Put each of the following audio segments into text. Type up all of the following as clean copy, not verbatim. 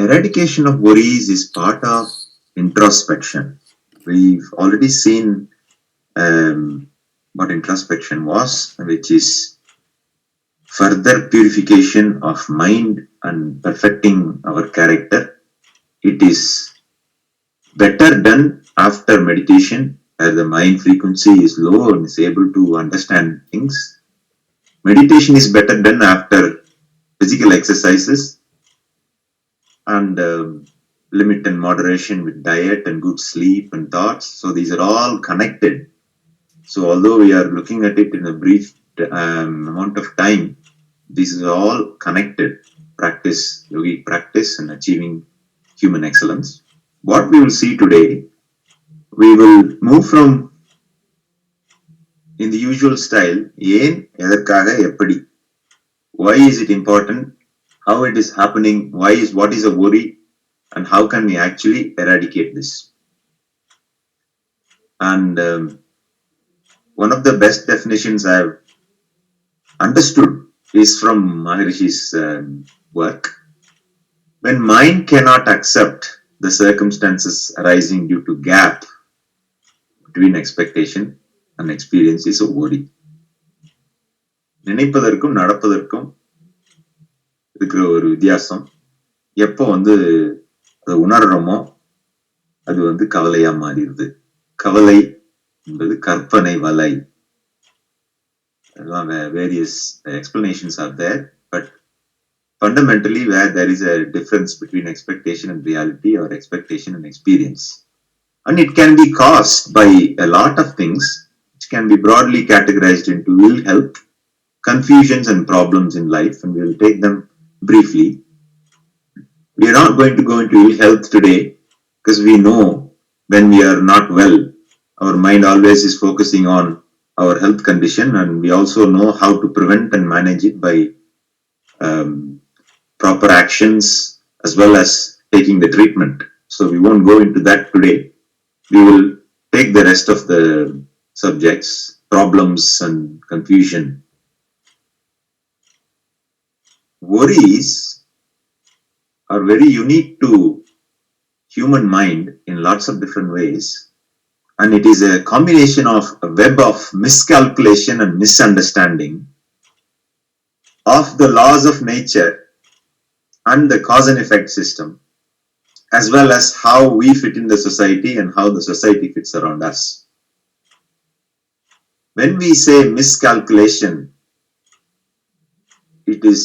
Eradication of worries is part of introspection. We've already seen what introspection was, which is further purification of mind and perfecting our character. It is better done after meditation, where the mind frequency is low and is able to understand things. Meditation is better done after physical exercises and limit and moderation with diet and good sleep and thoughts. So these are all connected. So although we are looking at it in a brief amount of time, this is all connected. Practice, yogic practice, and achieving human excellence. What we will see today, we will move from in the usual style, ஏன் எதற்காக எப்படி, why is it important, how it is happening, what is a worry, and how can we actually eradicate this. And one of the best definitions I have understood is from Maharishi's work. When mind cannot accept the circumstances arising due to gap between expectation and experience is a worry. நினைப்பதற்கும் நடப்பதற்கும் இருக்கிற ஒரு வித்தியாசம் எப்போ அதை உணர்றோமோ அது கவலையா மாறிடுது. கவலை என்பது கற்பனை வலை. Various explanations are there, but fundamentally where there is a difference between expectation and reality or expectation and experience, and it can be caused by a lot of things which can be broadly categorized into ill health, confusions and problems in life, and we will take them briefly. We are not going to go into ill health today because we know when we are not well, our mind always is focusing on our health condition, and we also know how to prevent and manage it by proper actions as well as taking the treatment. So we won't go into that today. We will take the rest of the subjects, problems and confusion. Worries are very unique to human mind in lots of different ways, and it is a combination of a web of miscalculation and misunderstanding of the laws of nature and the cause and effect system, as well as how we fit in the society and how the society fits around us. When we say miscalculation, it is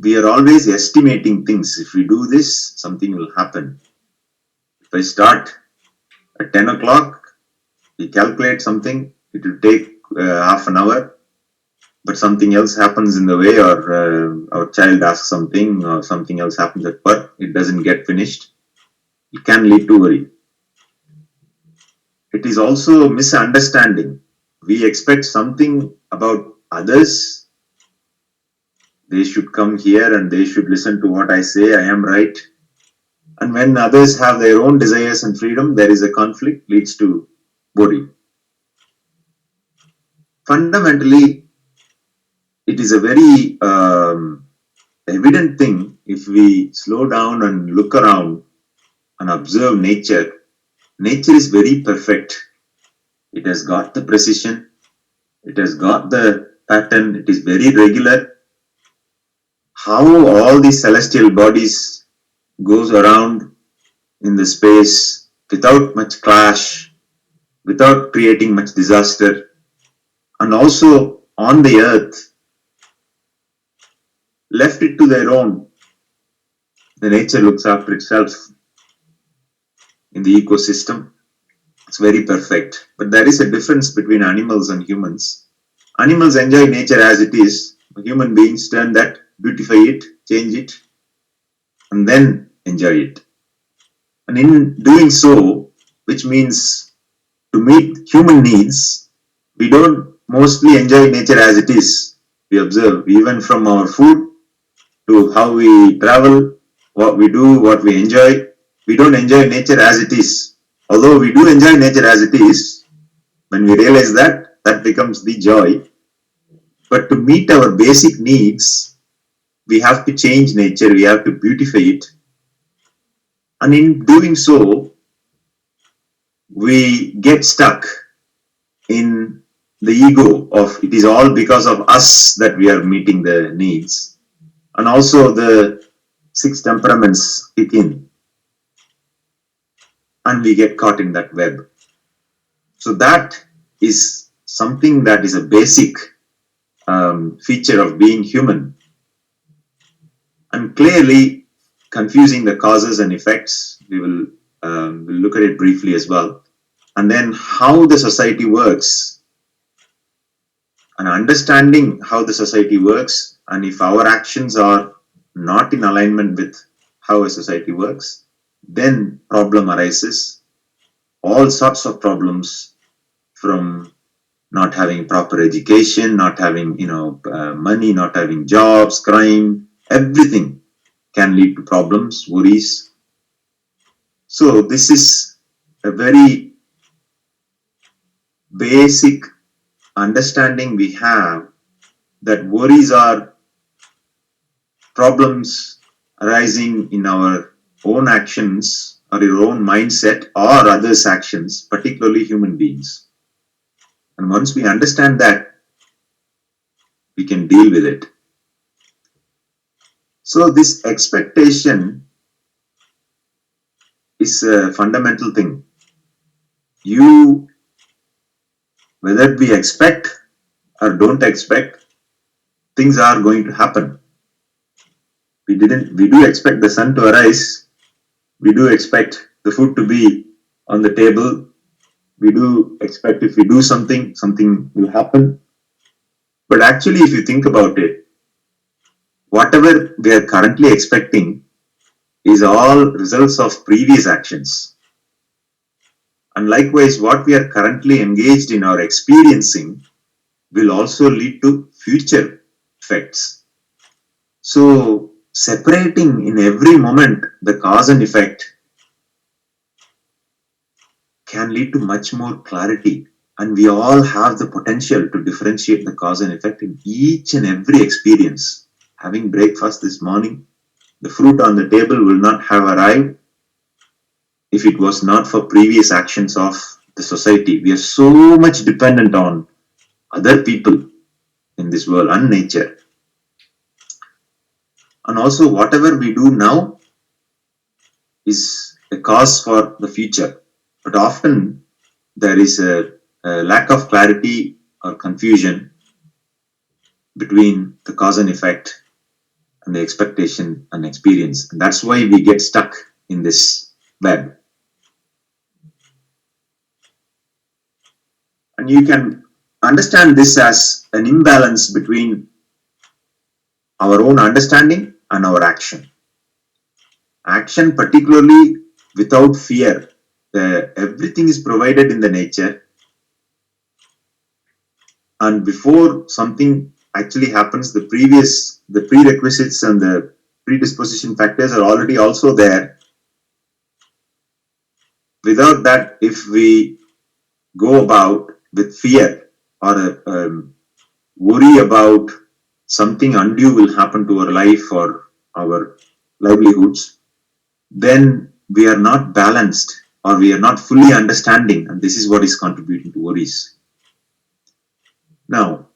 we are always estimating things. If we do this, something will happen. If I start at 10 o'clock, we calculate something, it will take half an hour, but something else happens in the way, or our child asks something, or something else happens at work, it doesn't get finished. It can lead to worry. It is also misunderstanding. We expect something about others. They should come here and they should listen to what I say, I am right. And when others have their own desires and freedom, there is a conflict, leads to worry. Fundamentally, it is a very evident thing if we slow down and look around and observe nature. Nature is very perfect. It has got the precision, it has got the pattern, it is very regular. How all these celestial bodies goes around in the space without much clash, without creating much disaster, and also on the earth, left it to their own, the nature looks after itself in the ecosystem. It's very perfect. But there is a difference between animals and humans. Animals enjoy nature as it is. Human beings turn that, beautify it, change it, and then enjoy it. And in doing so, which means to meet human needs, we don't mostly enjoy nature as it is. We observe, even from our food to how we travel, what we do, what we enjoy. We don't enjoy nature as it is. Although we do enjoy nature as it is, when we realize that, that becomes the joy. But to meet our basic needs, we have to change nature, we have to beautify it. And in doing so, we get stuck in the ego of it is all because of us that we are meeting the needs. And also the six temperaments kick in and we get caught in that web. So that is something that is a basic feature of being human. And clearly confusing the causes and effects, we'll look at it briefly as well. And then how the society works, and understanding how the society works, and if our actions are not in alignment with how a society works, then problem arises. All sorts of problems, from not having proper education, not having money, not having jobs, crime, everything can lead to problems, worries. So this is a very basic understanding we have, that worries are problems arising in our own actions or your own mindset or others' actions, particularly human beings. And once we understand that, we can deal with it. So this expectation is a fundamental thing. You, whether we expect or don't expect, things are going to happen. We do expect the sun to arise. We do expect the food to be on the table. We do expect if we do something, something will happen. But actually, if you think about it, whatever we are currently expecting is all results of previous actions. And likewise, what we are currently engaged in or experiencing will also lead to future effects. So, separating in every moment the cause and effect can lead to much more clarity. And we all have the potential to differentiate the cause and effect in each and every experience. Having breakfast this morning, the fruit on the table will not have arrived if it was not for previous actions of the society. We are so much dependent on other people in this world and nature. And also, whatever we do now is a cause for the future. But often there is a lack of clarity or confusion between the cause and effect and the expectation and experience. And that's why we get stuck in this web. And you can understand this as an imbalance between our own understanding and our action. Action, particularly without fear. Everything is provided in the nature. And before something actually happens, the prerequisites and the predisposition factors are already also there. Without that, if we go about with fear or worry about something undue will happen to our life or our livelihoods, then we are not balanced or we are not fully understanding, and this is what is contributing to worries. Now,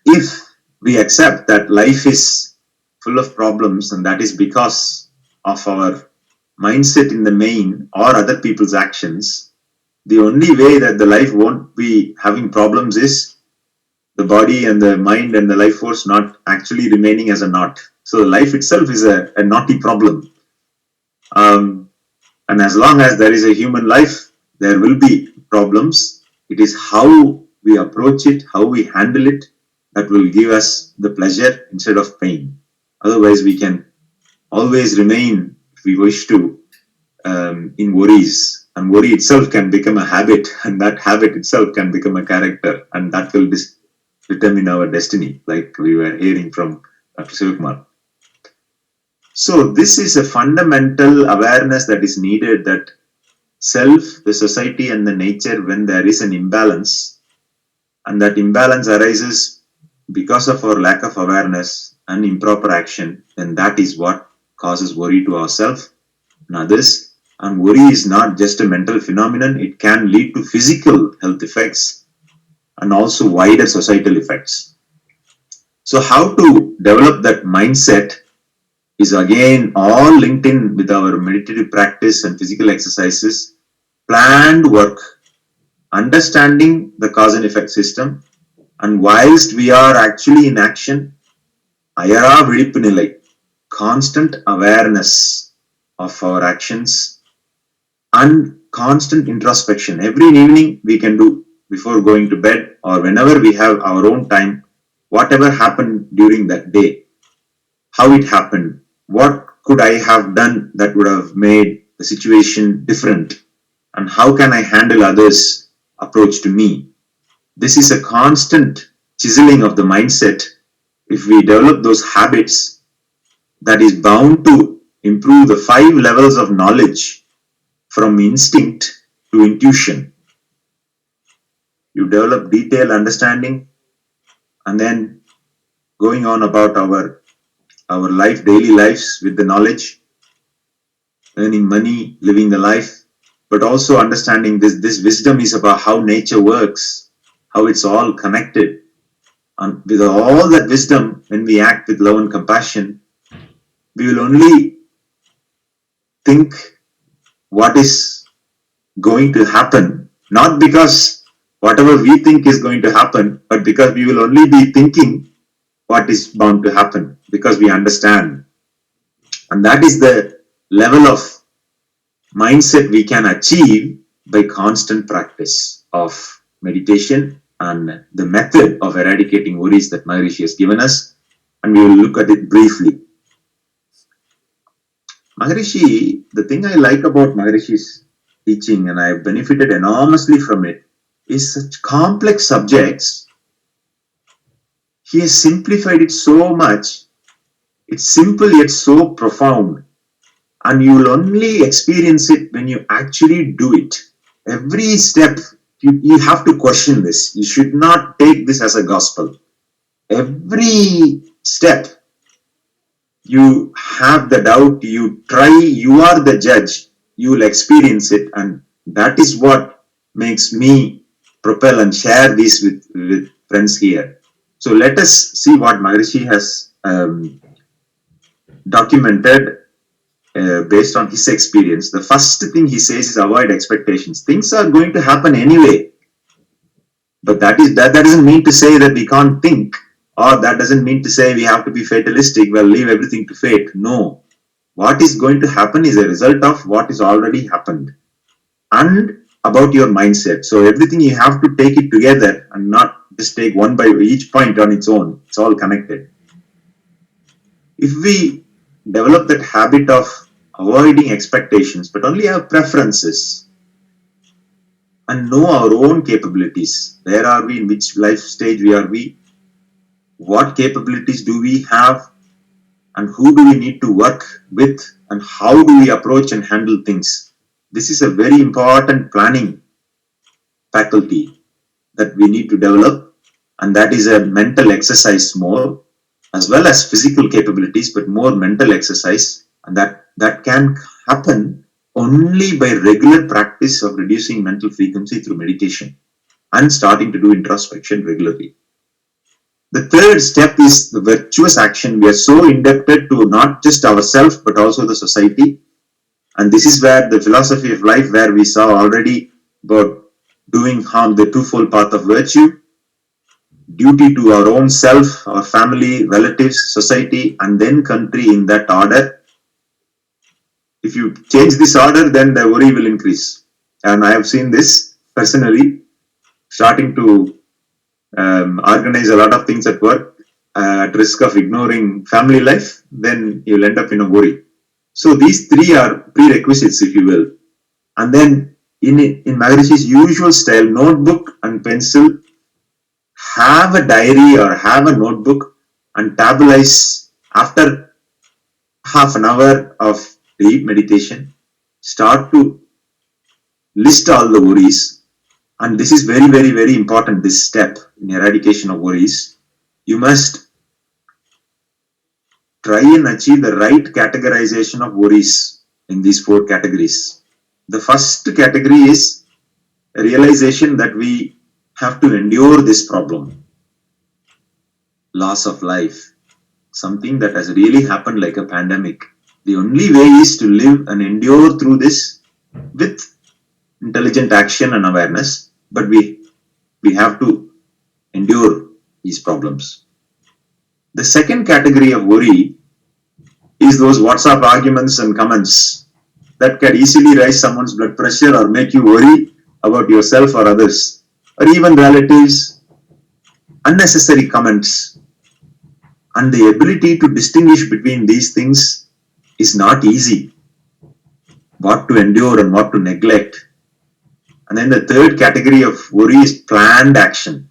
if we accept that life is full of problems and that is because of our mindset in the main or other people's actions, the only way that the life won't be having problems is the body and the mind and the life force not actually remaining as a knot. So life itself is a knotty problem. And as long as there is a human life, there will be problems. It is how we approach it, how we handle it, that will give us the pleasure instead of pain. Otherwise, we can always remain, if we wish to, in worries. And worry itself can become a habit, and that habit itself can become a character, and that will determine our destiny, like we were hearing from Dr. Sivakumar. So this is a fundamental awareness that is needed, that self, the society and the nature, when there is an imbalance, and that imbalance arises because of our lack of awareness and improper action, then that is what causes worry to ourselves and others. And worry is not just a mental phenomenon, it can lead to physical health effects and also wider societal effects. So, how to develop that mindset is again all linked in with our meditative practice and physical exercises, planned work, understanding the cause and effect system, and whilst we are actually in action, ayara vilippu nilai, constant awareness of our actions and constant introspection. Every evening we can do before going to bed or whenever we have our own time, whatever happened during that day, how it happened, what could I have done that would have made the situation different, and how can I handle others' approach to me. This is a constant chiseling of the mindset. If we develop those habits, that is bound to improve the 5 levels of knowledge from instinct to intuition. You develop detailed understanding, and then going on about our life, daily lives with the knowledge, earning money, living the life, but also understanding this wisdom is about how nature works, how it's all connected. And with all that wisdom, when we act with love and compassion, we will only think what is going to happen, not because whatever we think is going to happen, but because we will only be thinking what is bound to happen because we understand. And that is the level of mindset we can achieve by constant practice of meditation and the method of eradicating worries that Maharishi has given us. And we will look at it briefly. Maharishi, the thing I like about Maharishi's teaching, and I have benefited enormously from it, is such complex subjects. He has simplified it so much. It's simple yet so profound. And you will only experience it when you actually do it. Every step, you have to question this. You should not take this as a gospel. Every step, you have the doubt, you try, you are the judge, you will experience it. And that is what makes me propel and share this with friends here. So let us see what Maharishi has documented based on his experience. The first thing he says is avoid expectations. Things are going to happen anyway. But that doesn't mean to say that we can't think, or that doesn't mean to say we have to be fatalistic, well, leave everything to fate. No. What is going to happen is a result of what is already happened and about your mindset. So everything you have to take it together and not just take one by each point on its own. It's all connected. If we develop that habit of avoiding expectations, but only have preferences and know our own capabilities, where are we, in which life stage are we, what capabilities do we have, and who do we need to work with, and how do we approach and handle things. This is a very important planning faculty that we need to develop, and that is a mental exercise more, as well as physical capabilities, but more mental exercise. And that can happen only by regular practice of reducing mental frequency through meditation and starting to do introspection regularly. The third step is the virtuous action. We are so indebted to not just ourselves, but also the society. And this is where the philosophy of life, where we saw already about doing harm, the twofold path of virtue, duty to our own self, our family, relatives, society, and then country, in that order. If you change this order, then the worry will increase. And I have seen this personally, starting to organize a lot of things at work at risk of ignoring family life, then you'll end up in a worry. So these three are prerequisites, if you will. And then in Maharishi's usual style, notebook and pencil, have a diary or have a notebook and tabulize after half an hour of deep meditation. Start to list all the worries. And this is very, very, very important, this step in eradication of worries. You must try and achieve the right categorization of worries. in these four categories. The first category is a realization that we have to endure this problem, loss of life, something that has really happened like a pandemic. The only way is to live and endure through this with intelligent action and awareness, but we have to endure these problems. The second category of worry is those WhatsApp arguments and comments that can easily raise someone's blood pressure or make you worry about yourself or others, or even relatives, unnecessary comments. And the ability to distinguish between these things is not easy. What to endure and what to neglect. And then the third category of worry is planned action.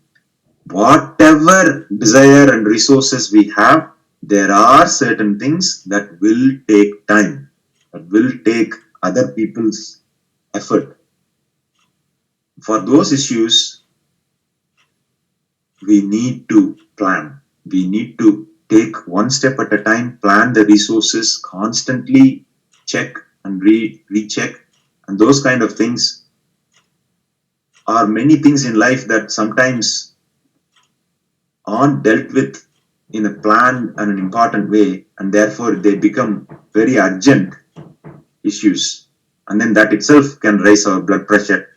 Whatever desire and resources we have, there are certain things that will take time, that will take other people's effort. For those issues, we need to plan. We need to take one step at a time, plan the resources, constantly check and recheck. And those kind of things are many things in life that sometimes aren't dealt with in a planned and an important way, and therefore they become very urgent issues. And then that itself can raise our blood pressure.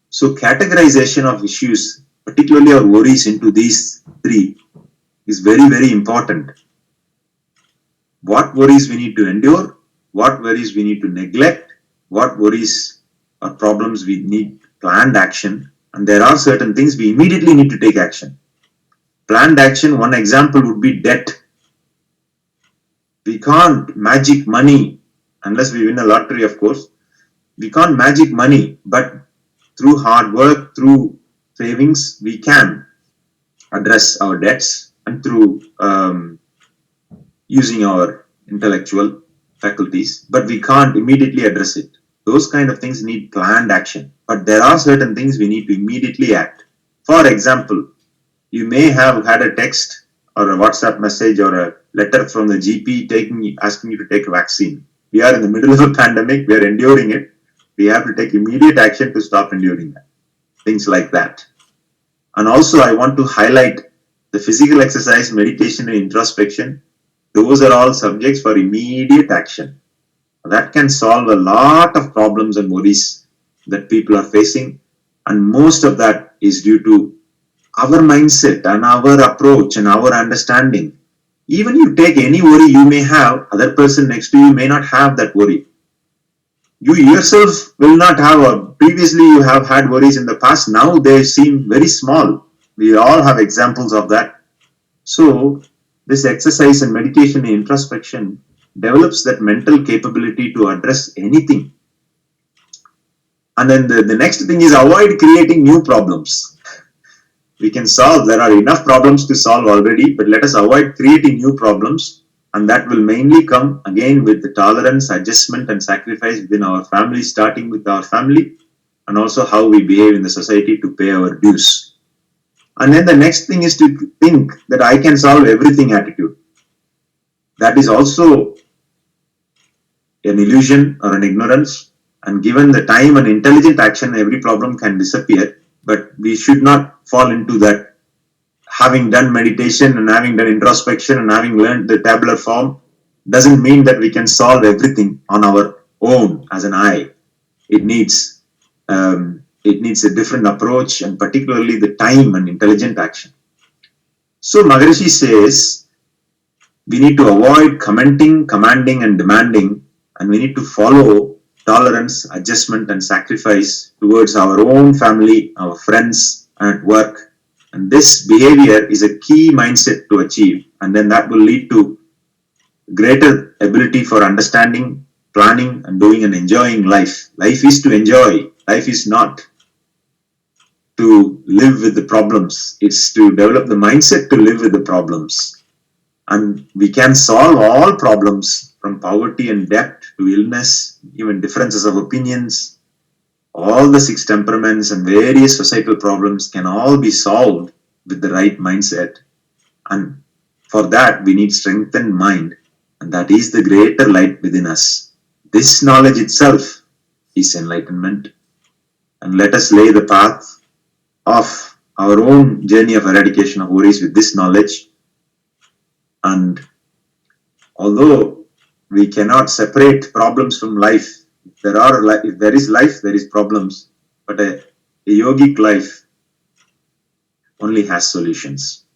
So categorization of issues, particularly our worries, into these three is very, very important. What worries we need to endure, what worries we need to neglect, what worries or problems we need planned action, and there are certain things we immediately need to take action. Planned action, one example would be debt. We can't magic money unless we win a lottery, of course. We can't magic money, but through hard work, through savings, we can address our debts, and through using our intellectual faculties, but we can't immediately address it. Those kind of things need planned action, but there are certain things we need to immediately act. For example, you may have had a text or a WhatsApp message or a letter from the GP asking you to take a vaccine. We are in the middle of a pandemic, we are enduring it. We have to take immediate action to stop enduring that. Things like that. And also I want to highlight the physical exercise, meditation and introspection. Those are all subjects for immediate action. That can solve a lot of problems and worries that people are facing. And most of that is due to our mindset and our approach and our understanding. Even you take any worry you may have, other person next to you may not have that worry. You yourself will not have, or previously you have had worries in the past, now they seem very small. We all have examples of that. So this exercise and meditation and introspection develops that mental capability to address anything. And then the next thing is avoid creating new problems. We can solve, there are enough problems to solve already, but let us avoid creating new problems, and that will mainly come again with the tolerance, adjustment and sacrifice within our family, starting with our family, and also how we behave in the society to pay our dues. And then the next thing is to think that I can solve everything attitude. That is also an illusion or an ignorance, and given the time and intelligent action, every problem can disappear. But we should not fall into that. Having done meditation and having done introspection and having learned the tabular form doesn't mean that we can solve everything on our own as an I. It needs a different approach, and particularly the time and intelligent action. So Maharishi says we need to avoid commenting, commanding and demanding, and we need to follow tolerance, adjustment and sacrifice towards our own family, our friends and at work. And this behavior is a key mindset to achieve, and then that will lead to greater ability for understanding, planning and doing and enjoying life. Life is to enjoy. Life is not to live with the problems. It's to develop the mindset to live with the problems. And we can solve all problems, from poverty and debt to illness, even differences of opinions. All the 6 temperaments and various societal problems can all be solved with the right mindset. And for that, we need strengthened mind. And that is the greater light within us. This knowledge itself is enlightenment, and let us lay the path of our own journey of eradication of worries with this knowledge. And although we cannot separate problems from life, if there is life, there is problems, but a yogic life only has solutions.